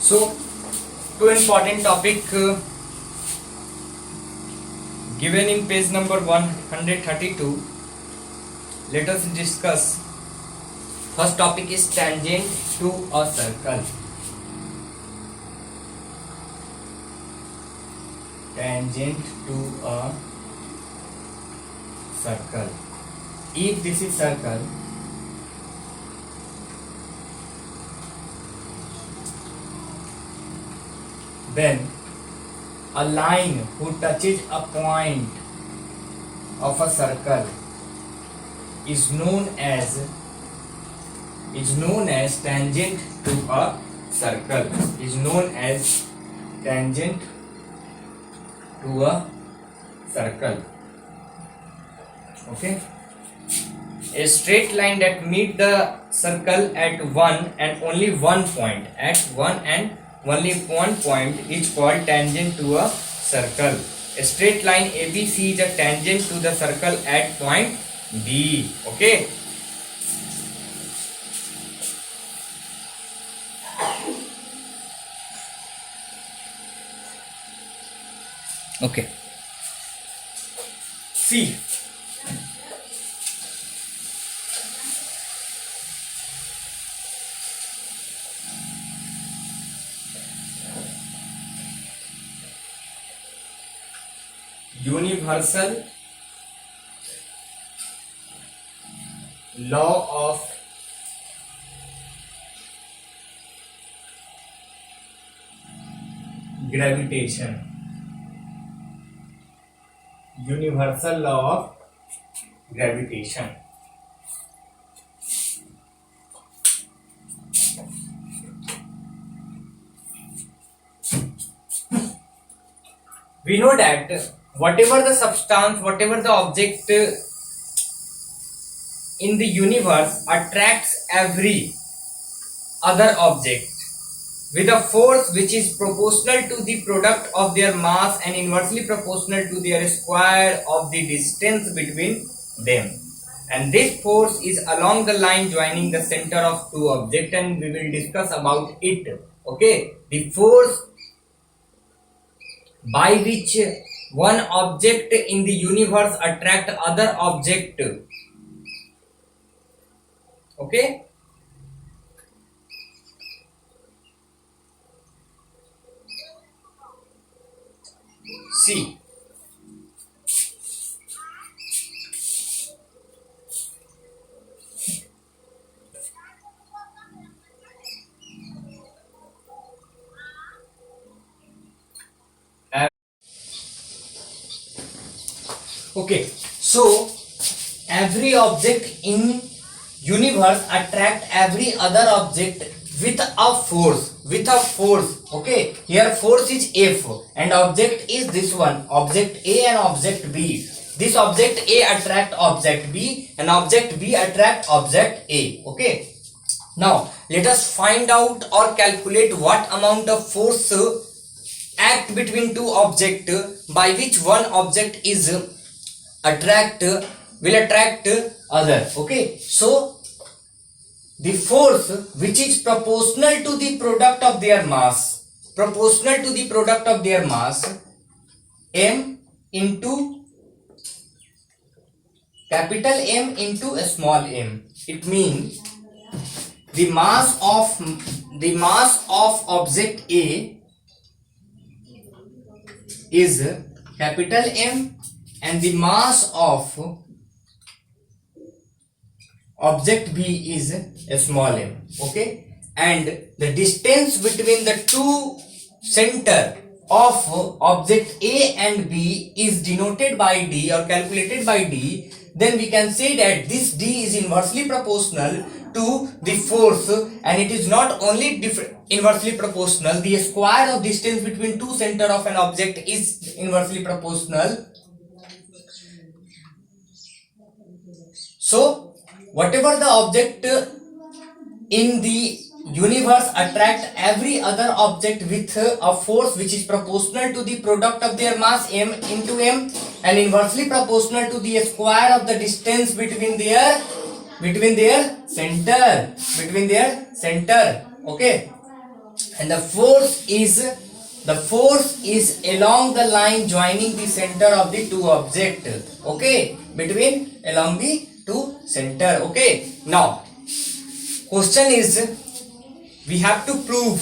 So, two important topic given in page number 132. Let us discuss. First topic is tangent to a circle. Tangent to a circle. If this is circle, then a line who touches a point of a circle is known as tangent to a circle. Is known as tangent to a circle. Okay. A straight line that meet the circle at one and only one point. At one and only one point is called tangent to a circle. A straight line ABC is a tangent to the circle at point B. Okay. Okay. See. Universal law of gravitation. Universal law of gravitation. We know that whatever the substance, whatever the object in the universe attracts every other object with a force which is proportional to the product of their mass and inversely proportional to their square of the distance between them. And this force is along the line joining the center of two objects, and we will discuss about it. Okay, the force by which one object in the universe attract other object. Okay. See. Okay, so every object in universe attract every other object with a force. Okay, here force is F and object is this one, object A and object B. This object A attract object B and object B attract object A. Okay, now let us find out or calculate what amount of force act between two objects by which one object is will attract other. Okay, so the force which is proportional to the product of their mass, M into capital M into a small m. It means the mass of object A is capital M and the mass of object B is a small m. Okay, and the distance between the two center of object A and B is denoted by D or calculated by D. Then we can say that this D is inversely proportional to the force, and it is not only inversely proportional, the square of distance between two center of an object is inversely proportional. So whatever the object in the universe attract every other object with a force which is proportional to the product of their mass M into M and inversely proportional to the square of the distance between their center. Okay, and the force is along the line joining the center of the two object. Okay, between along the two center. Okay, now question is, we have to prove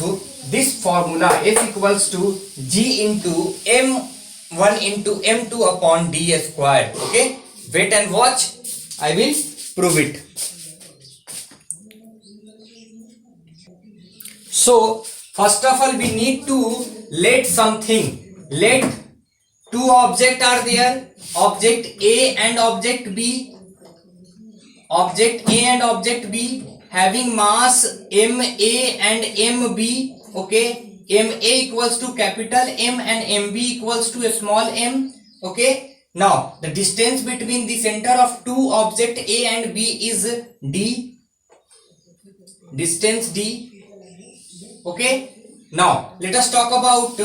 this formula F equals to G into M1 into M2 upon D square. Okay, wait and watch, I will prove it. So first of all we need to let two objects are there, object A and object B. Object A and object B having mass MA and MB. Okay, MA equals to capital M and MB equals to a small m. Okay, now the distance between the center of two object A and B is D, distance D. Okay, now let us talk about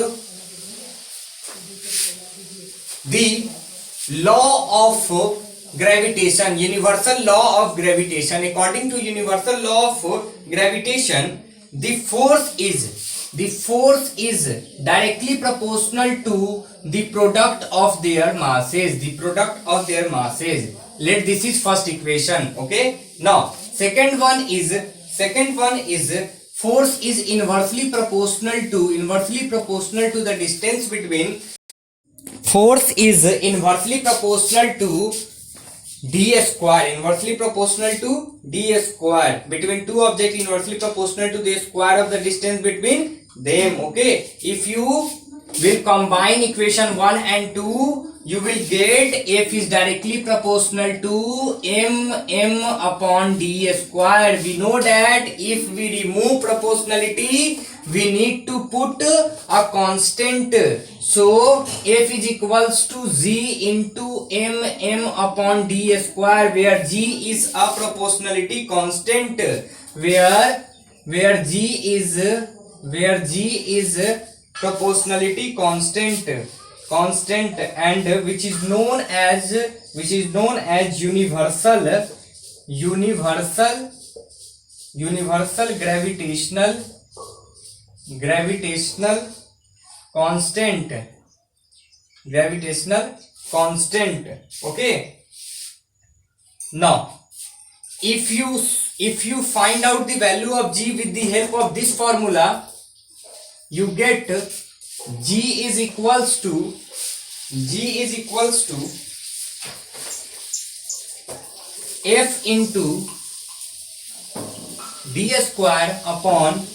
the law of gravitation, universal law of gravitation. According to universal law of gravitation, the force is directly proportional to the product of their masses. Let this is first equation. Okay, now second one is force is inversely proportional to the distance between. Force is inversely proportional to d square, between two objects, inversely proportional to the square of the distance between them. Okay, if you will combine equation 1 and 2, you will get F is directly proportional to M upon D square. We know that if we remove proportionality, we need to put a constant. So F is equals to Z into M upon D square, where G is a proportionality constant, where G is proportionality constant, and which is known as universal gravitational constant. Okay, now if you find out the value of G with the help of this formula, you get G is equals to F into D square upon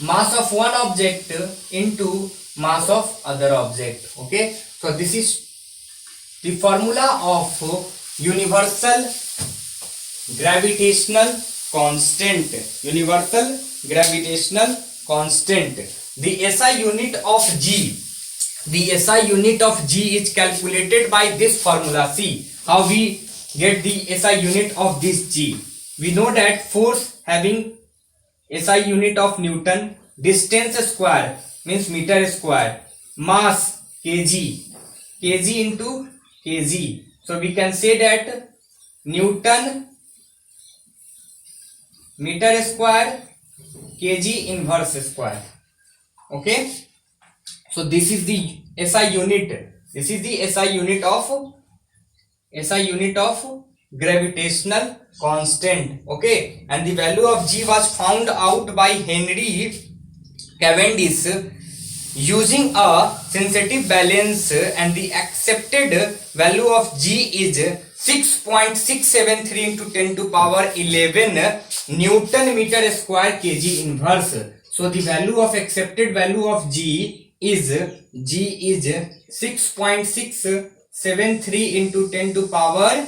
mass of one object into mass of other object. Okay, so this is the formula of universal gravitational constant. The SI unit of G is calculated by this formula. See how we get the SI unit of this G. We know that force having SI unit of Newton, distance square means meter square, mass kg into kg. So we can say that Newton meter square kg inverse square. Okay, so this is the SI unit. This is the SI unit of gravitational constant. Okay, and the value of G was found out by Henry Cavendish using a sensitive balance, and the accepted value of G is 6.673 into 10 to power 11 Newton meter square kg inverse. So the value of accepted value of G is 6.673 into 10 to power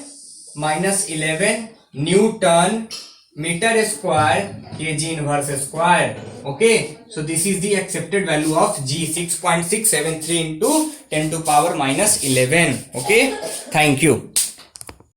minus 11 Newton meter square kg inverse square. Okay, so this is the accepted value of G, 6.673 into 10 to power minus 11. Okay, thank you.